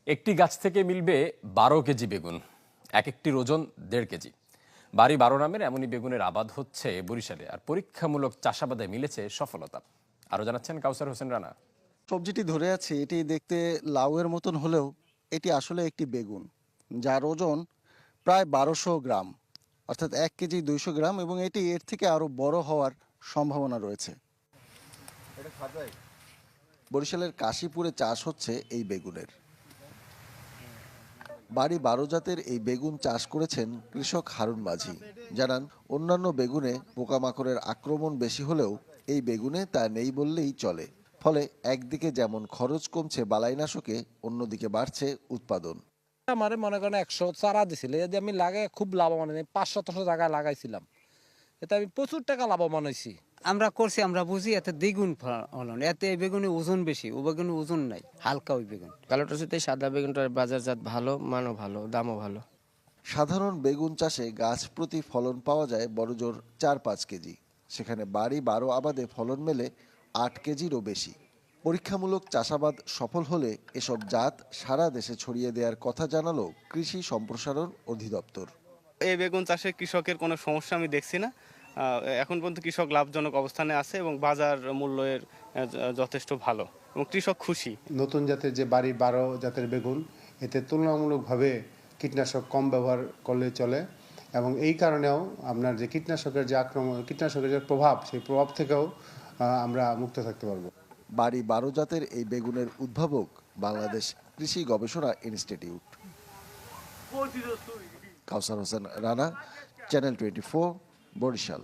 একটি গাছ থেকে মিলবে ১২ কেজি বেগুন, এক একটির ওজন ১.৫ কেজি। বাড়ি ১২ নামের এমনই বেগুনের আবাদ হচ্ছে বরিশালে, আর পরীক্ষামূলক চাষাবাদে মিলেছে সফলতা। আরো জানাচ্ছেন কাউসার হোসেন রানা। সবজিটি ধরে আছি, এটি দেখতে লাউয়ের মতন হলেও এটি আসলে একটি বেগুন, যার ওজন প্রায় ১২০০ গ্রাম, অর্থাৎ ১ কেজি ২০০ গ্রাম, এবং এটি এর থেকে আরও বড় হওয়ার সম্ভাবনা রয়েছে। বরিশালের কাশীপুরে চাষ হচ্ছে এই বেগুনের। বাড়ি ১২ জাতের এই বেগুন চাষ করেছেন কৃষক হারুন মাঝি। জানান, অন্যান্য বেগুনে পোকামাকড়ের আক্রমণ বেশি হলেও এই বেগুনে তা নেই বললেই চলে। ফলে একদিকে যেমন খরচ কমছে বালাইনাশকে, অন্যদিকে বাড়ছে উৎপাদন। আমারে মনে করেন ১০০ চারা দিছিল, যদি আমি লাগাই খুব লাভবান হই। ৫০০ টাকা লাগাইছিলাম, এতে আমি প্রচুর টাকা লাভবান হয়েছি। আমরা করছি, আমরা বুঝি এতে দ্বিগুণ ফলন। এতে এই বেগুনে ওজন বেশি, ও বেগুনে ওজন নাই, হালকা ওই বেগুন। কালোটার সাথে সাদা বেগুনটার বাজারজাত ভালো, মানও ভালো, দামও ভালো। সাধারণ বেগুন চাষে গাছ প্রতি ফলন পাওয়া যায় বড়জোর ৪-৫ কেজি। সেখানে বাড়ি ১২ আবাদে ফলন মেলে ৮ কেজিরও বেশি। পরীক্ষামূলক চাষাবাদ সফল হলে এসব জাত সারা দেশে ছড়িয়ে দেওয়ার কথা জানালো কৃষি সম্প্রসারণ অধিদপ্তর। এই বেগুন চাষে কৃষকের কোনো সমস্যা আমি দেখছি না। এখন পর্যন্ত কৃষক লাভজনক অবস্থানে আছে এবং বাজার মূল্যের যথেষ্ট ভালো এবং কৃষক খুশি। নতুন জাতের যে বাড়ি ১২ জাতের বেগুন, এতে তুলনামূলকভাবে কীটনাশক কম ব্যবহার করলে চলে, এবং এই কারণেও আপনার যে কীটনাশকের যে আক্রমণ, কীটনাশকের যে প্রভাব, সেই প্রভাব থেকেও আমরা মুক্ত থাকতে পারবো। বাড়ি ১২ জাতের এই বেগুনের উদ্ভাবক বাংলাদেশ কৃষি গবেষণা ইনস্টিটিউট। কাউসার হোসেন রানা, চ্যানেল 24, বরিশাল।